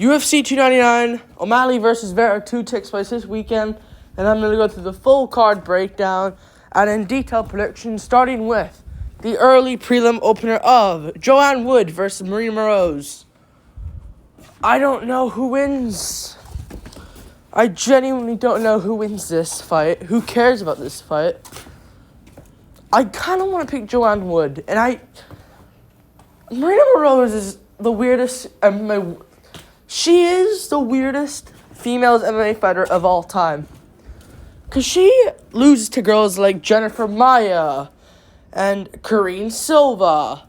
UFC 299, O'Malley versus Vera 2 takes place this weekend, and I'm going to go through the full card breakdown and in detailed predictions, starting with the early prelim opener of Joanne Wood versus Maria Moroz. I don't know who wins. I genuinely don't know who wins this fight. Who cares about this fight? I kind of want to pick Joanne Wood, and Maria Moroz is the weirdest MMA. She is the weirdest female MMA fighter of all time. Because she loses to girls like Jennifer Maia and Karine Silva.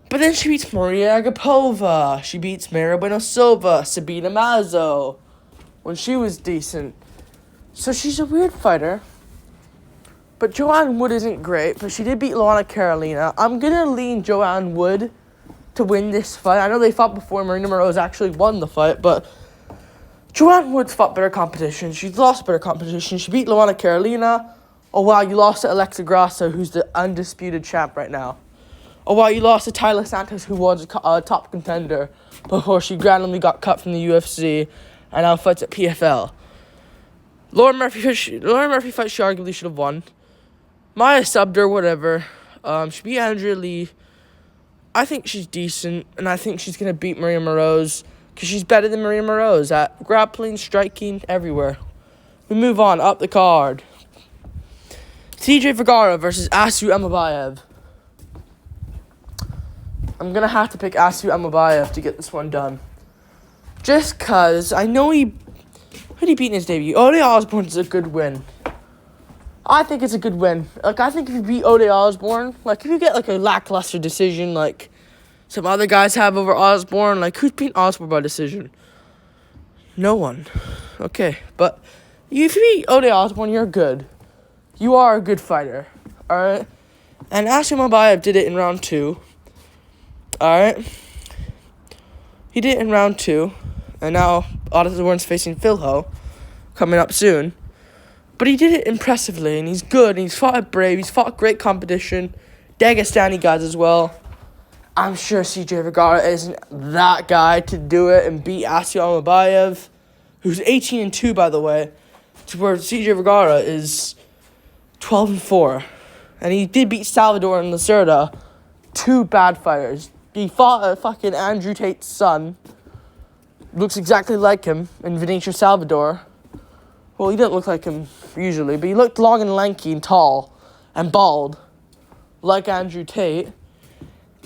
But then she beats Maria Agapova. She beats Mara Bueno Silva, Sabina Mazo, when she was decent. So she's a weird fighter. But Joanne Wood isn't great, but she did beat Luana Carolina. I'm going to lean Joanne Wood to win this fight. I know they fought before. Maria Moroz actually won the fight, but Joanne Wood's fought better competition. She's lost better competition. She beat Luana Carolina. Oh, wow, you lost to Alexa Grasso, who's the undisputed champ right now. Oh, wow, you lost to Tyler Santos, who was a top contender before she randomly got cut from the UFC and now fights at PFL. Lauren Murphy fight she arguably should have won. Maya subbed her, whatever. She beat Andrea Lee. I think she's decent, and I think she's going to beat Maria Moroz because she's better than Maria Moroz at grappling, striking, everywhere. We move on, up the card. TJ Vergara versus Asu Amabayev. I'm going to have to pick Asu Amabayev to get this one done. Just because I know who did he beat in his debut? Ode Osborne's a good win. I think it's a good win. I think if you beat Ode Osborne, if you get, a lackluster decision, like some other guys have over Osborne, who's beaten Osborne by decision? No one. Okay, but if you beat Ode Osborne, you're good. You are a good fighter, alright? And Asim Mabayev did it in round 2, alright? He did it in round 2, and now Osborne's facing Phil Ho, coming up soon. But he did it impressively, and he's good, and he's fought at Brave, he's fought great competition, Dagestani guys as well. I'm sure CJ Vergara isn't that guy to do it and beat Asu Amabayev, who's 18-2, by the way, to where CJ Vergara is 12-4. And he did beat Salvador and Lacerda, 2 bad fighters. He fought a fucking Andrew Tate's son, looks exactly like him, in Vinicio Salvador. Well, he didn't look like him usually, but he looked long and lanky and tall and bald, like Andrew Tate.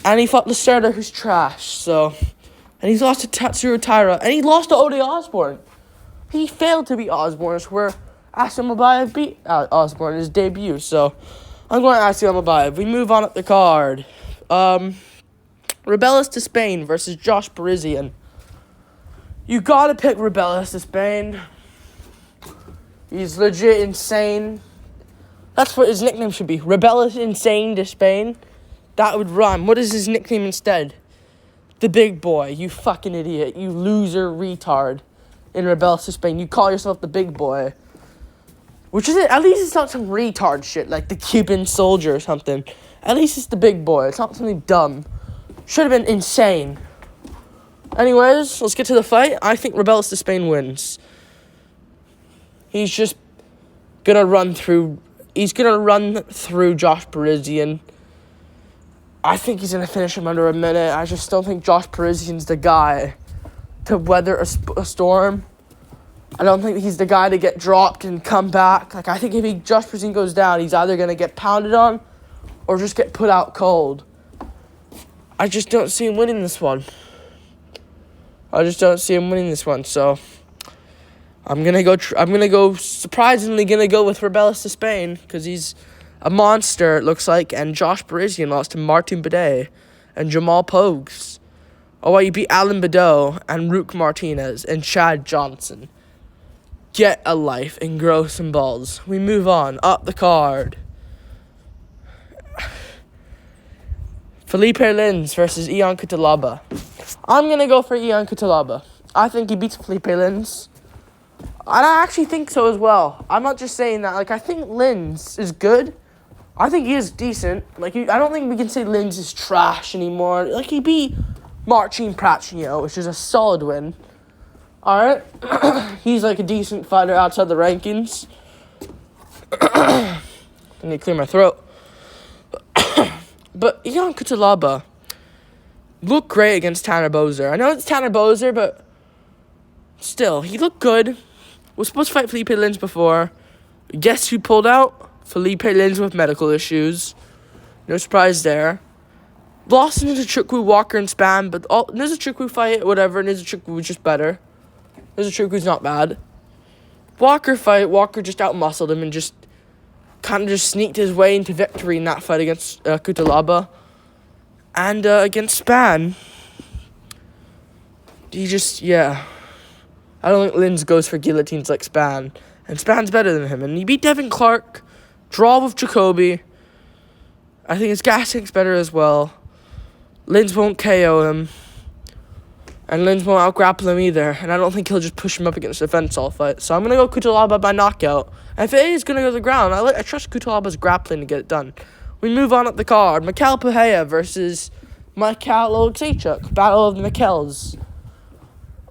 And he fought Lacerda, who's trash, and he's lost to Tatsuro Taira, and he lost to Ode Osborne. He failed to beat Osborne, where Asim Mabayev beat Osborne in his debut, so I'm going to Asim Mabayev. We move on up the card. Rebellis to Spain versus Josh Parisian. You gotta pick Rebellis to Spain. He's legit insane. That's what his nickname should be. Rebellis Insane to Spain. That would rhyme. What is his nickname instead? The Big Boy. You fucking idiot. You loser retard. In Rebellis to Spain. You call yourself the Big Boy. Which is it? At least it's not some retard shit like the Cuban Soldier or something. At least it's the Big Boy. It's not something dumb. Should have been insane. Anyways, let's get to the fight. I think Rebellis to Spain wins. He's just gonna run through. He's gonna run through Josh Parisian. I think he's gonna finish him under a minute. I just don't think Josh Parisian's the guy to weather a storm. I don't think he's the guy to get dropped and come back. I think if Josh Parisian goes down, he's either gonna get pounded on or just get put out cold. I just don't see him winning this one. So I'm gonna go surprisingly with Rebellis to Spain because he's a monster, it looks like, and Josh Parisian lost to Martin Bidet and Jamal Pogues. Oh, well, you beat Alan Badeau and Rook Martinez and Chad Johnson. Get a life and grow some balls. We move on, up the card. Felipe Lins versus Ion Cutelaba. I'm gonna go for Ion Cutelaba. I think he beats Felipe Lins. And I actually think so as well. I'm not just saying that. I think Lins is good. I think he is decent. I don't think we can say Lins is trash anymore. He beat Marcin Prachnio, which is a solid win. Alright. He's like a decent fighter outside the rankings. I need to clear my throat. But Ion Cutelaba looked great against Tanner Boser. I know it's Tanner Boser, but still, he looked good. Was supposed to fight Felipe Lins before. Guess who pulled out? Felipe Lins with medical issues. No surprise there. Lost to Nizachukwu, Walker, and Span, but Nizachukwu fight, whatever. Nizachukwu was just better. Nizachukwu's not bad. Walker fight, Walker just outmuscled him and just kind of just sneaked his way into victory in that fight against Cutelaba. And against Span, he just, yeah. I don't think Lins goes for guillotines like Span. And Span's better than him. And he beat Devin Clark, draw with Jacoby. I think his gas tank's better as well. Lins won't KO him. And Lins won't out-grapple him either. And I don't think he'll just push him up against the fence all fight. So I'm going to go Cutelaba by knockout. And if it is going to go to the ground, I trust Cutelaba's grappling to get it done. We move on up the card. Mikhail Pereira versus Mikhail Oleksiejczuk. Battle of the Mikhels.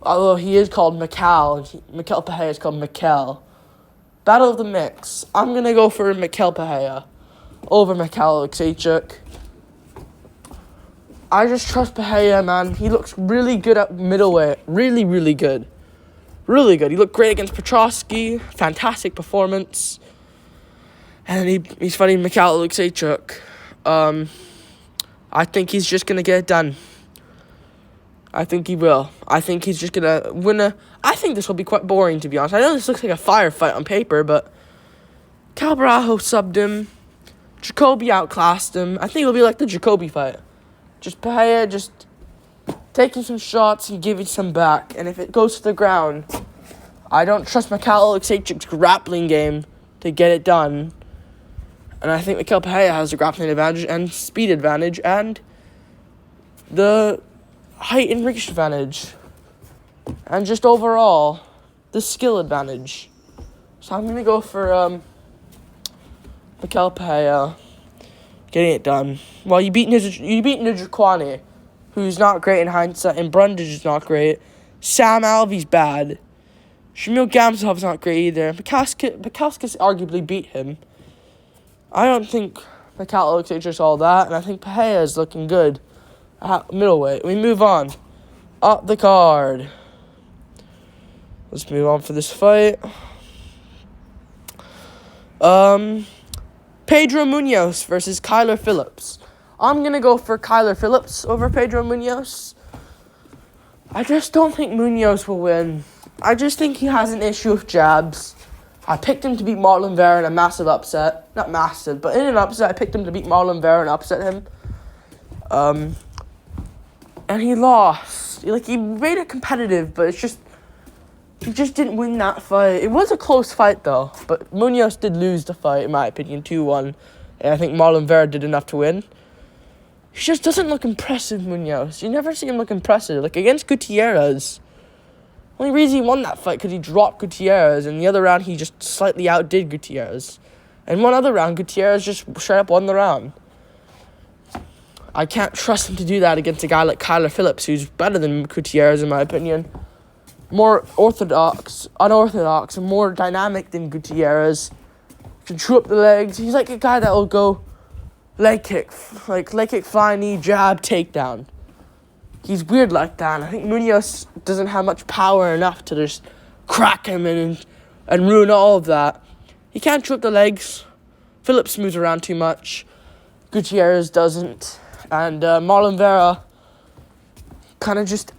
Although he is called Mikhail. Mikhail Pereira is called Mikhail. Battle of the Mix. I'm going to go for Mikhail Pereira over Mikhail Oleksiejczuk. I just trust Pereira, man. He looks really good at middleweight. Really, really good. Really good. He looked great against Petrosky. Fantastic performance. And he's fighting Mikhail Oleksiejczuk. I think he's just going to get it done. I think he will. I think he's just going to win I think this will be quite boring, to be honest. I know this looks like a firefight on paper, but Cal Barajo subbed him. Jacoby outclassed him. I think it'll be like the Jacoby fight. Just Pereira just taking some shots and giving some back. And if it goes to the ground, I don't trust Mikhail Oleksiejczuk's grappling game to get it done. And I think Mikhail Pereira has the grappling advantage and speed advantage and the height and reach advantage. And just overall, the skill advantage. So I'm going to go for Mikhail Pereira getting it done. Well, you beat Nujukwane, who's not great in hindsight, and Brundage is not great. Sam Alvey's bad. Shamil Gamzov's not great either. Mikhauskas arguably beat him. I don't think Mikhail Oleksiejczuk's all that, and I think Pereira is looking good at middleweight. We move on. Up the card. Let's move on for this fight. Pedro Munoz versus Kyler Phillips. I'm going to go for Kyler Phillips over Pedro Munoz. I just don't think Munoz will win. I just think he has an issue with jabs. I picked him to beat Marlon Vera in a massive upset. Not massive, but in an upset, I picked him to beat Marlon Vera and upset him. And he lost. He made it competitive, but it's just... He just didn't win that fight. It was a close fight, though. But Munoz did lose the fight, in my opinion, 2-1. And I think Marlon Vera did enough to win. He just doesn't look impressive, Munoz. You never see him look impressive. Like, against Gutierrez. Only reason he won that fight because he dropped Gutierrez. And the other round, he just slightly outdid Gutierrez. And one other round, Gutierrez just straight up won the round. I can't trust him to do that against a guy like Kyler Phillips, who's better than Gutierrez, in my opinion. More unorthodox, and more dynamic than Gutierrez. Can chew up the legs. He's like a guy that will go leg kick, fly knee, jab, takedown. He's weird like that. And I think Munoz doesn't have much power enough to just crack him and ruin all of that. He can't chew up the legs. Phillips moves around too much. Gutierrez doesn't. And Marlon Vera kind of just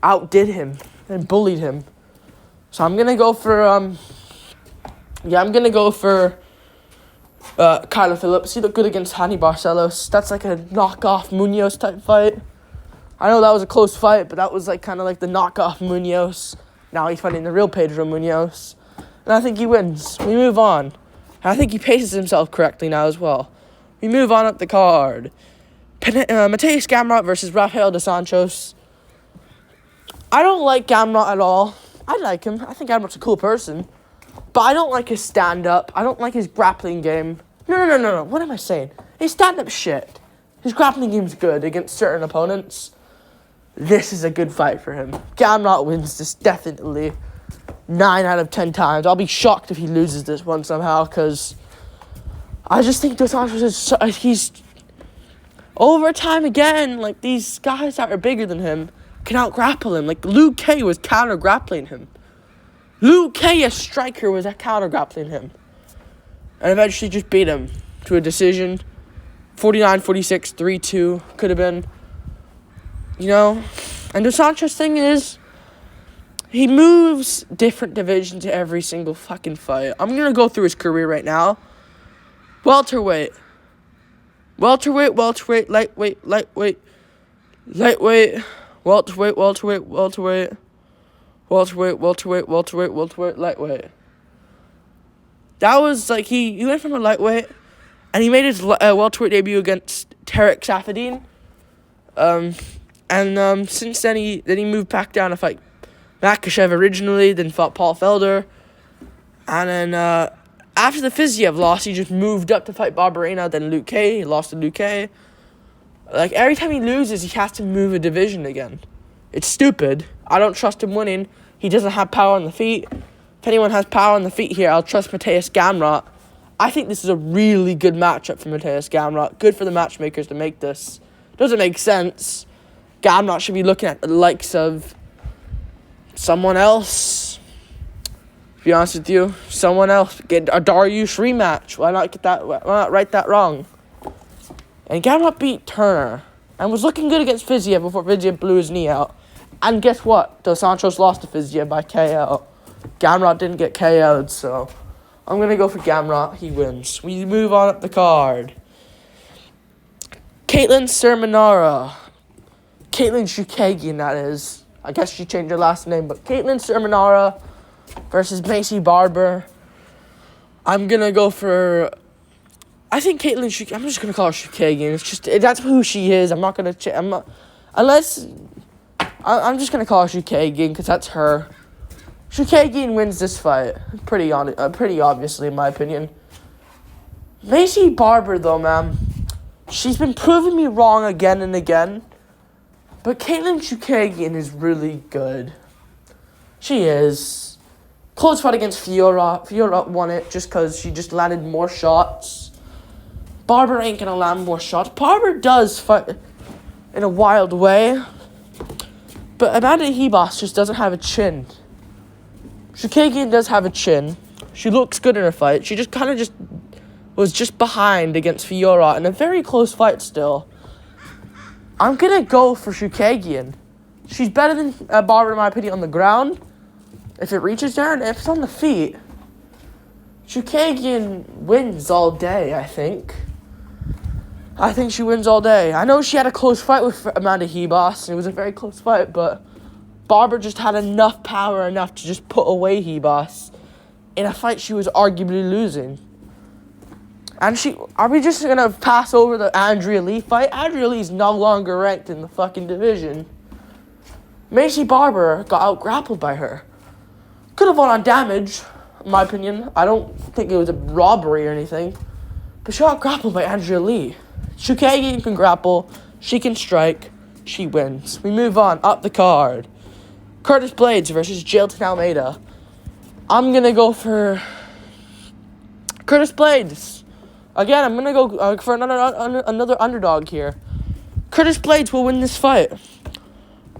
outdid him and bullied him. So I'm gonna go for Kyler Phillips. He looked good against Hani Barcelos. That's like a knockoff Munoz type fight. I know that was a close fight, but that was like kind of like the knockoff Munoz. Now he's fighting the real Pedro Munoz. And I think he wins. We move on. And I think he paces himself correctly now as well. We move on up the card. Mateus Gamrot versus Rafael dos Anjos. I don't like Gamrot at all. I like him. I think Gamrot's a cool person. But I don't like his stand-up. I don't like his grappling game. No. What am I saying? His stand-up shit. His grappling game's good against certain opponents. this is a good fight for him. Gamrot wins this definitely 9 out of 10 times. I'll be shocked if he loses this one somehow, because I just think Dos Santos is he's over time again. Like, these guys that are bigger than him can out-grapple him. Like, Luke K was counter-grappling him. Luke K, a striker, was counter-grappling him. And eventually just beat him to a decision. 49-46, 3-2. Could have been. You know? And Dos Santos' thing is, he moves different divisions every single fucking fight. I'm going to go through his career right now. Welterweight, lightweight, welterweight, lightweight, lightweight, lightweight. That was like, he went from a lightweight, and he made his welterweight debut against Tarek Safadine. Since then he moved back down to fight Makhachev originally, then fought Paul Felder, and then after the Fiziev loss, he just moved up to fight Barberena, then Luke K. He lost to Luke K. Like, every time he loses, he has to move a division again. It's stupid. I don't trust him winning. He doesn't have power on the feet. If anyone has power on the feet here, I'll trust Mateusz Gamrot. I think this is a really good matchup for Mateusz Gamrot. Good for the matchmakers to make this. Doesn't make sense. Gamrot should be looking at the likes of someone else. To be honest with you, someone else. Get a Dariush rematch. Why not right that wrong? And Gamrot beat Turner and was looking good against Fiziev before Fiziev blew his knee out. And guess what? Dos Santos lost to Fiziev by KO. Gamrot didn't get KO'd, so I'm going to go for Gamrot. He wins. We move on up the card. Caitlin Sermonara. Caitlin Shukagian, that is. I guess she changed her last name, but Caitlin Sermonara versus Macy Barber. I'm going to go for, I think Caitlin Shukagian. I'm just going to call her Shukagian. It's just, that's who she is. I'm not going to, I'm just going to call her Shukagian because that's her. Shukagian wins this fight. Pretty obviously, in my opinion. Macy Barber, though, man, she's been proving me wrong again and again. But Caitlin Shukagian is really good. She is. Close fight against Fiora. Fiora won it just because she just landed more shots. Barber ain't going to land more shots. Barber does fight in a wild way. But Amanda Hebos just doesn't have a chin. Shukagian does have a chin. She looks good in her fight. She just was just behind against Fiora in a very close fight still. I'm going to go for Shukagian. She's better than Barber, in my opinion, on the ground. If it reaches there, and if it's on the feet, Shukagian wins all day, I think. I think she wins all day. I know she had a close fight with Amanda Hebos, and it was a very close fight, but Barber just had enough power, enough to just put away Hebos in a fight she was arguably losing. And are we just going to pass over the Andrea Lee fight? Andrea Lee's no longer ranked in the fucking division. Macy Barber got out-grappled by her. Could have won on damage, in my opinion. I don't think it was a robbery or anything. But she got grappled by Andrea Lee. Shukagian can grapple. She can strike. She wins. We move on up the card. Curtis Blades versus Jailton Almeida. I'm going to go for Curtis Blades. Again, I'm going to go for another underdog here. Curtis Blades will win this fight.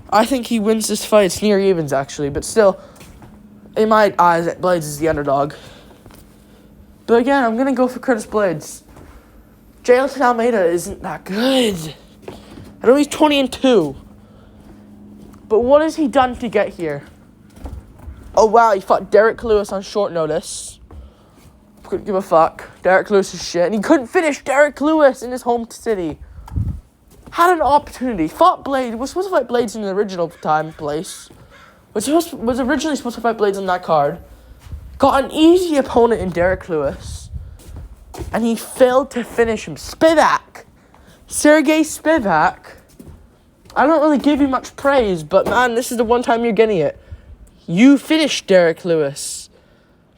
I think he wins this fight. It's near evens, actually. But still, in my eyes, Blades is the underdog. But again, I'm going to go for Curtis Blades. Jailton Almeida isn't that good. I know he's 20-2. But what has he done to get here? Oh, wow, he fought Derek Lewis on short notice. Couldn't give a fuck. Derek Lewis is shit. And he couldn't finish Derek Lewis in his home city. Had an opportunity. Fought Blades. Was supposed to fight Blades in the original time place. Was originally supposed to fight Blades on that card. Got an easy opponent in Derek Lewis. And he failed to finish him. Spivak. Sergey Spivak. I don't really give you much praise, but man, this is the one time you're getting it. You finished Derek Lewis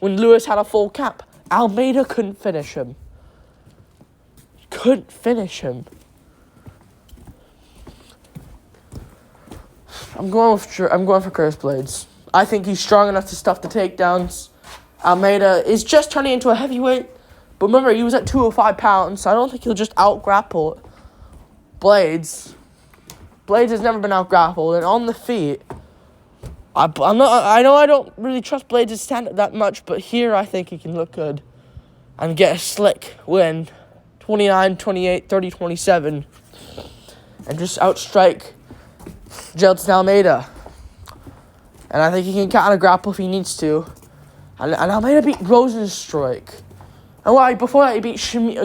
when Lewis had a full cap. Almeida couldn't finish him. I'm going for Curtis Blades. I think he's strong enough to stuff the takedowns. Almeida is just turning into a heavyweight. But remember, he was at 205 pounds, so I don't think he'll just out-grapple Blades. Blades has never been out-grappled, and on the feet, I know I don't really trust Blades' stand-up that much, but here I think he can look good and get a slick win, 29-28, 30-27, and just outstrike Jelton Almeida. And I think he can counter-grapple if he needs to. And Almeida beat Rosenstrike. And before that, he beat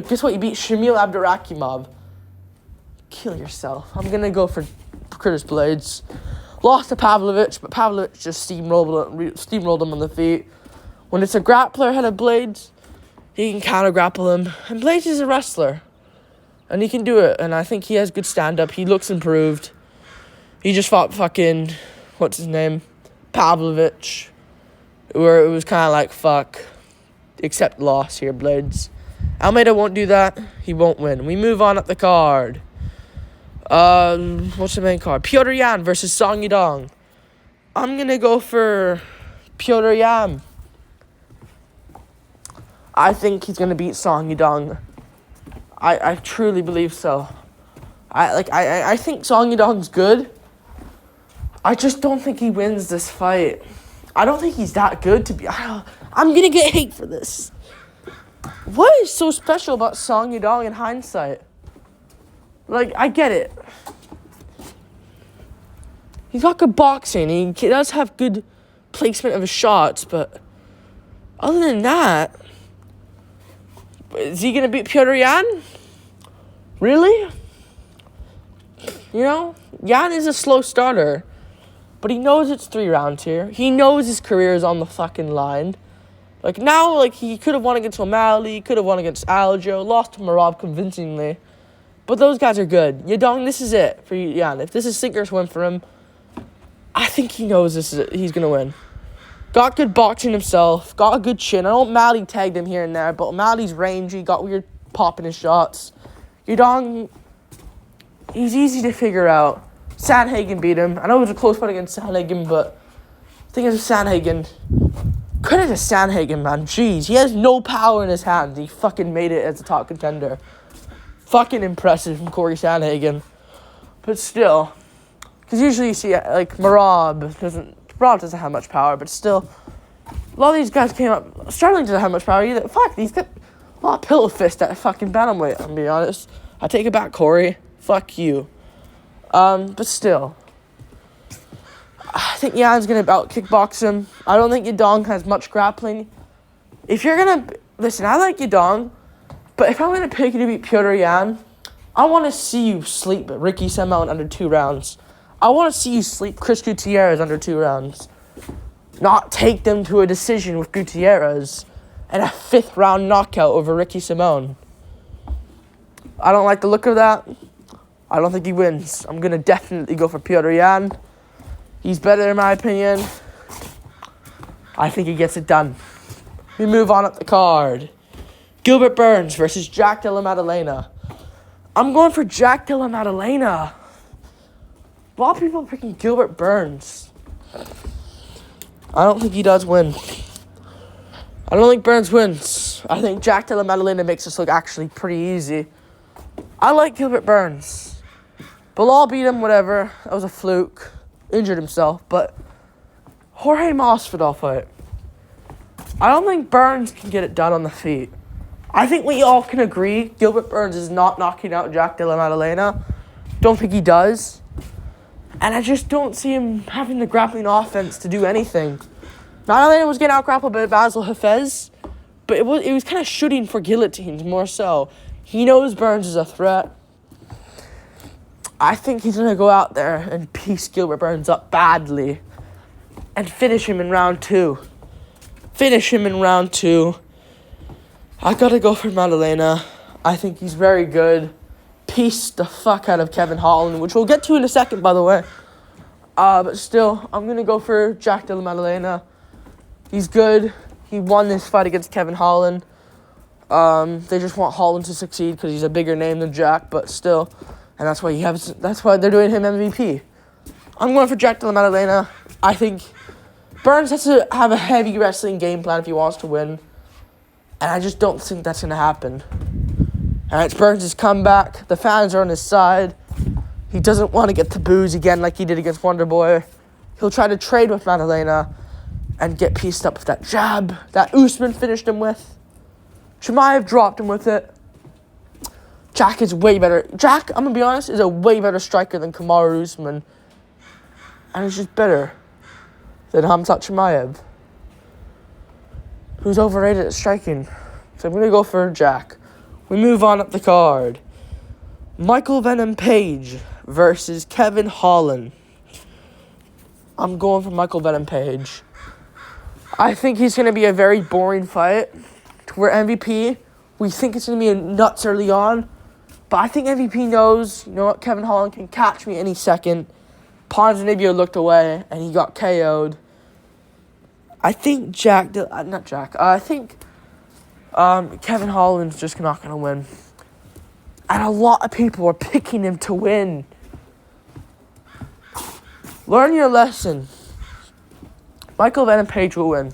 guess what? He beat Shamil Abdurakhimov. Kill yourself. I'm going to go for Curtis Blades. Lost to Pavlovich, but Pavlovich just steamrolled him on the feet. When it's a grappler ahead of Blades, he can counter-grapple him. And Blades is a wrestler. And he can do it. And I think he has good stand-up. He looks improved. He just fought fucking, what's his name? Pavlovich. Where it was kind of like, fuck. Accept loss here, Blades. Almeida won't do that. He won't win. We move on up the card. What's the main card? Petr Yan versus Song Yadong. I'm going to go for Petr Yan. I think he's going to beat Song Yadong. I truly believe so. I think Song Yadong's good. I just don't think he wins this fight. I don't think he's that good to be... I'm going to get hate for this. What is so special about Song Yadong in hindsight? Like, I get it. He's got good boxing. He does have good placement of his shots, but other than that, is he going to beat Petr Yan? Really? You know, Yan is a slow starter, but he knows it's 3 rounds here. He knows his career is on the fucking line. Like, now, like, he could have won against O'Malley, could have won against Aljo, lost to Marab convincingly. But those guys are good. Yadong, this is it for Yan. If this is sink or swim for him, I think he knows this is it. He's going to win. Got good boxing himself, got a good chin. I know O'Malley tagged him here and there, but O'Malley's rangy, got weird pop in his shots. Yadong, he's easy to figure out. Sandhagen beat him. I know it was a close fight against Sandhagen, but the thing is with Sandhagen, credit to Sandhagen, man. Jeez, he has no power in his hands. He fucking made it as a top contender. Fucking impressive from Corey Sandhagen. But still, because usually you see, like, Marab doesn't have much power, but still, a lot of these guys came up. Sterling doesn't have much power either. Fuck, he's got a lot of pillow fist at fucking bantamweight, I'm being honest. I take it back, Corey. Fuck you. But still, I think Yan's going to out-kickbox him. I don't think Yadong has much grappling. If you're going to... Listen, I like Yadong, but if I'm going to pick you to beat Petr Yan, I want to see you sleep Ricky Semo in under 2 rounds. I want to see you sleep Chris Gutierrez under 2 rounds. Not take them to a decision with Gutierrez and a 5th round knockout over Ricky Simone. I don't like the look of that. I don't think he wins. I'm going to definitely go for Petr Yan. He's better in my opinion. I think he gets it done. We move on up the card. Gilbert Burns versus Jack Della Maddalena. I'm going for Jack Della Maddalena. A lot of people are picking Gilbert Burns. I don't think he does win. I don't think Burns wins. I think Jack Della Maddalena makes this look actually pretty easy. I like Gilbert Burns. Bilal beat him, whatever. That was a fluke. Injured himself, but Jorge Masvidal fight. I don't think Burns can get it done on the feet. I think we all can agree Gilbert Burns is not knocking out Jack Della Maddalena. Don't think he does. And I just don't see him having the grappling offense to do anything. Maddalena was getting out-grappled by Basil Hafez, but it was kind of shooting for guillotines more so. He knows Burns is a threat. I think he's going to go out there and piece Gilbert Burns up badly and finish him in round 2. I got to go for Maddalena. I think he's very good. Piece the fuck out of Kevin Holland, which we'll get to in a second, by the way. But still, I'm going to go for Jack Della Maddalena. He's good. He won this fight against Kevin Holland. They just want Holland to succeed because he's a bigger name than Jack, but still... And that's why they're doing him MVP. I'm going for Jack Della Maddalena. I think Burns has to have a heavy wrestling game plan if he wants to win. And I just don't think that's going to happen. And it's Burns' comeback. The fans are on his side. He doesn't want to get the boos again like he did against Wonderboy. He'll try to trade with Maddalena and get pieced up with that jab that Usman finished him with. Chimaev dropped him with it. Jack is way better. Jack, I'm going to be honest, is a way better striker than Kamaru Usman. And he's just better than Khamzat Chimaev, who's overrated at striking. So I'm going to go for Jack. We move on up the card. Michael Venom Page versus Kevin Holland. I'm going for Michael Venom Page. I think he's going to be a very boring fight. We're MVP. We think it's going to be a nuts early on. But I think MVP knows, you know what, Kevin Holland can catch me any second. Ponzinibbio looked away, and he got KO'd. I think I think Kevin Holland's just not going to win. And a lot of people are picking him to win. Learn your lesson. Michael Venom Page will win.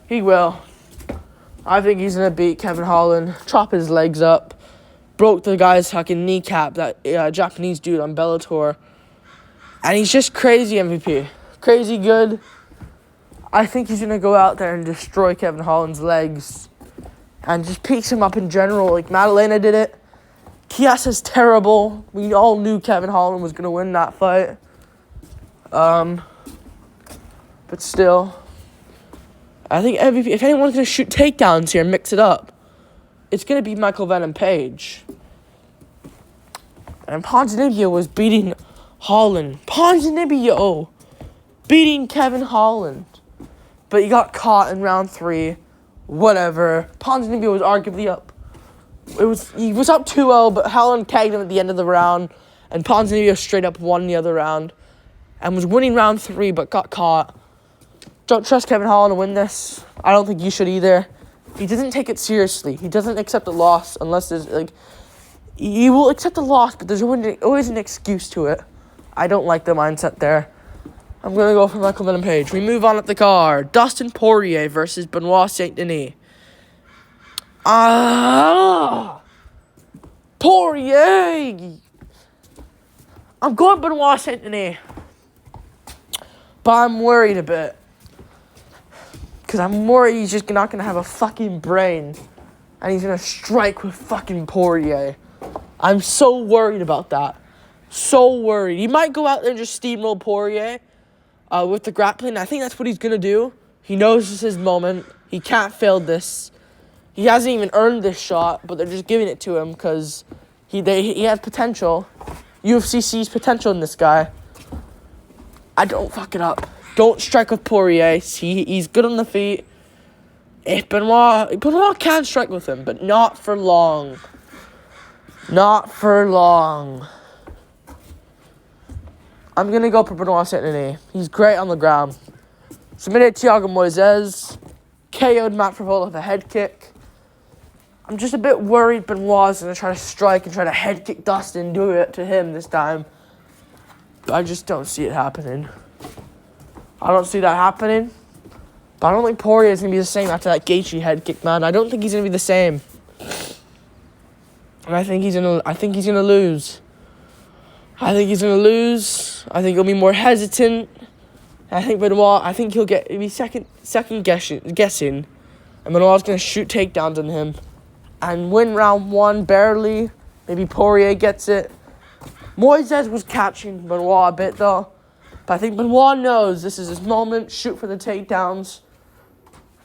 He will. I think he's going to beat Kevin Holland, chop his legs up, broke the guy's fucking kneecap, that Japanese dude on Bellator. And he's just crazy MVP. Crazy good. I think he's going to go out there and destroy Kevin Holland's legs. And just picks him up in general. Like Maddalena did it. Kiasa's terrible. We all knew Kevin Holland was going to win that fight. But still, I think MVP, if anyone's going to shoot takedowns here and mix it up, it's going to be Michael Venom Page. And Ponzinibbio was beating Holland. Ponzinibbio beating Kevin Holland. But he got caught in round 3. Whatever. Ponzinibbio was arguably up. He was up 2-0, but Holland tagged him at the end of the round. And Ponzinibbio straight up won the other round. And was winning round 3, but got caught. Don't trust Kevin Holland to win this. I don't think you should either. He doesn't take it seriously. He doesn't accept a loss unless there's, like... He will accept a loss, but there's always an excuse to it. I don't like the mindset there. I'm going to go for Michael Venom Page. We move on up the card. Dustin Poirier versus Benoit Saint Denis. Poirier! I'm going Benoit Saint Denis. But I'm worried a bit. Because I'm worried he's just not going to have a fucking brain. And he's going to strike with fucking Poirier. I'm so worried about that. So worried. He might go out there and just steamroll Poirier with the grappling. I think that's what he's going to do. He knows this is his moment. He can't fail this. He hasn't even earned this shot, but they're just giving it to him because he has potential. UFC sees potential in this guy. I don't fuck it up. Don't strike with Poirier. He's good on the feet. If Benoit can strike with him, but not for long. Not for long. I'm going to go for Benoit Saint Denis. He's great on the ground. Submitted Thiago Moises. KO'd Matt Favola with a head kick. I'm just a bit worried Benoit's going to try to strike and try to head kick Dustin and do it to him this time. But I just don't see it happening. I don't see that happening. But I don't think Poirier is going to be the same after that Gaethje head kick, man. I don't think he's going to be the same. And I think he's going to lose. I think he's going to lose. I think he'll be more hesitant. I think Benoit, he'll be second guessing. And Benoit's going to shoot takedowns on him. And win round 1 barely. Maybe Poirier gets it. Moises was catching Benoit a bit, though. But I think Benoit knows this is his moment. Shoot for the takedowns.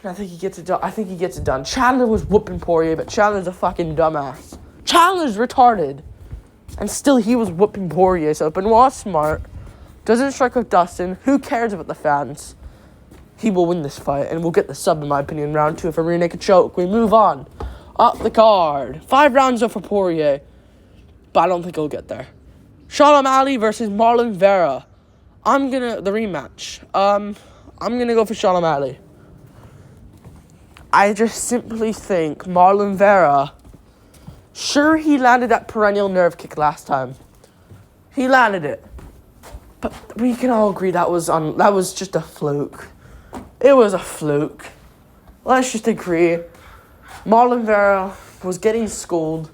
And I think he gets it done. Chandler was whooping Poirier, but Chandler's a fucking dumbass. Chandler's retarded. And still he was whooping Poirier. So Benoit's smart. Doesn't strike with Dustin. Who cares about the fans? He will win this fight. And we'll get the sub, in my opinion, round 2 if a rear naked choke. We move on. Up the card. 5 rounds though for Poirier. But I don't think he'll get there. Sean O'Malley versus Marlon Vera. The rematch. I'm gonna go for Sean O'Malley. I just simply think Marlon Vera, sure, he landed that perennial nerve kick last time. He landed it. But we can all agree that was just a fluke. It was a fluke. Let's just agree. Marlon Vera was getting schooled,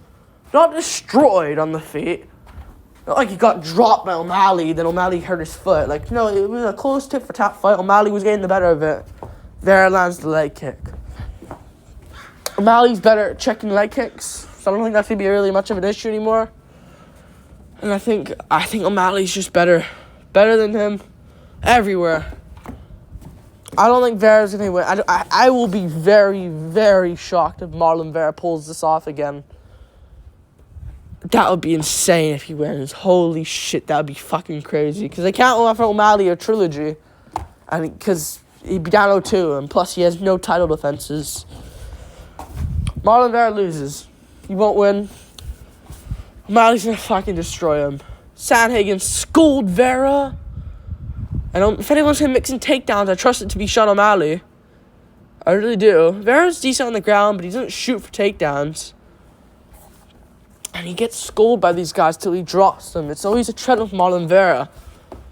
not destroyed on the feet. Not like he got dropped by O'Malley, then O'Malley hurt his foot. Like, no, it was a close tit-for-tat fight. O'Malley was getting the better of it. Vera lands the leg kick. O'Malley's better at checking leg kicks, so I don't think that's going to be really much of an issue anymore. And I think O'Malley's just better than him everywhere. I don't think Vera's going to win. I will be very, very shocked if Marlon Vera pulls this off again. That would be insane if he wins. Holy shit, that would be fucking crazy. Because they can't offer O'Malley a trilogy. And because he'd be down 0-2, and plus he has no title defenses. Marlon Vera loses. He won't win. O'Malley's gonna fucking destroy him. Sandhagen schooled Vera. And if anyone's gonna mix in takedowns, I trust it to be Sean O'Malley. I really do. Vera's decent on the ground, but he doesn't shoot for takedowns. And he gets schooled by these guys till he drops them. It's always a trend with Marlon Vera.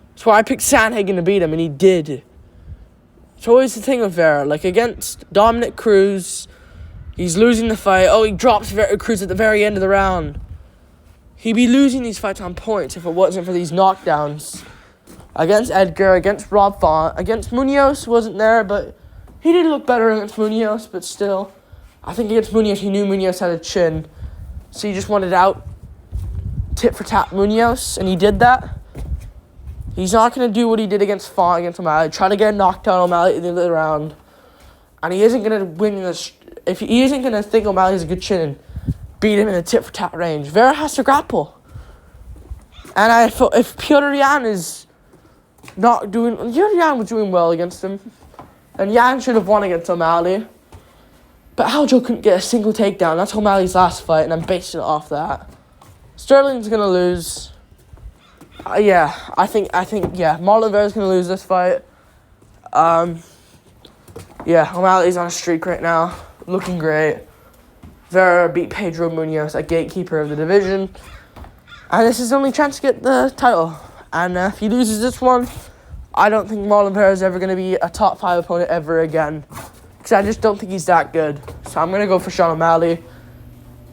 That's why I picked Sandhagen to beat him, and he did. It's always the thing with Vera. Like against Dominic Cruz, he's losing the fight. Oh, he drops Cruz at the very end of the round. He'd be losing these fights on points if it wasn't for these knockdowns. Against Edgar, against Rob Font, against Munoz, wasn't there, but he did look better against Munoz, but still. I think against Munoz, he knew Munoz had a chin. So he just wanted out tit-for-tat Munoz, and he did that. He's not going to do what he did against Font, against O'Malley, try to get a knockdown O'Malley at the end of the round. And he isn't going to win in this. If he isn't going to think O'Malley has a good chin and beat him in a tit-for-tat range, Vera has to grapple. And I thought if Petr Yan is not doing... Petr Yan was doing well against him. And Yan should have won against O'Malley. But Aljo couldn't get a single takedown. That's O'Malley's last fight, and I'm basing it off that. Sterling's going to lose. I think, Marlon Vera's going to lose this fight. O'Malley's on a streak right now. Looking great. Vera beat Pedro Munoz, a gatekeeper of the division. And this is his only chance to get the title. And if he loses this one, I don't think Marlon Vera is ever going to be a top 5 opponent ever again. Because I just don't think he's that good. So I'm going to go for Sean O'Malley.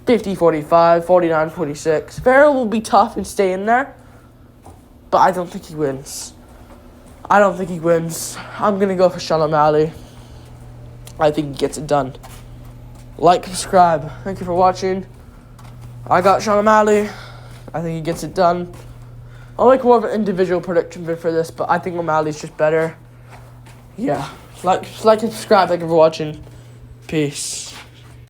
50-45, 49-46. Vera will be tough and stay in there. But I don't think he wins. I'm going to go for Sean O'Malley. I think he gets it done. Like, subscribe. Thank you for watching. I got Sean O'Malley. I think he gets it done. I'll make more of an individual prediction for this, but I think O'Malley's just better. Yeah. Like and subscribe. Thank you for watching. Peace.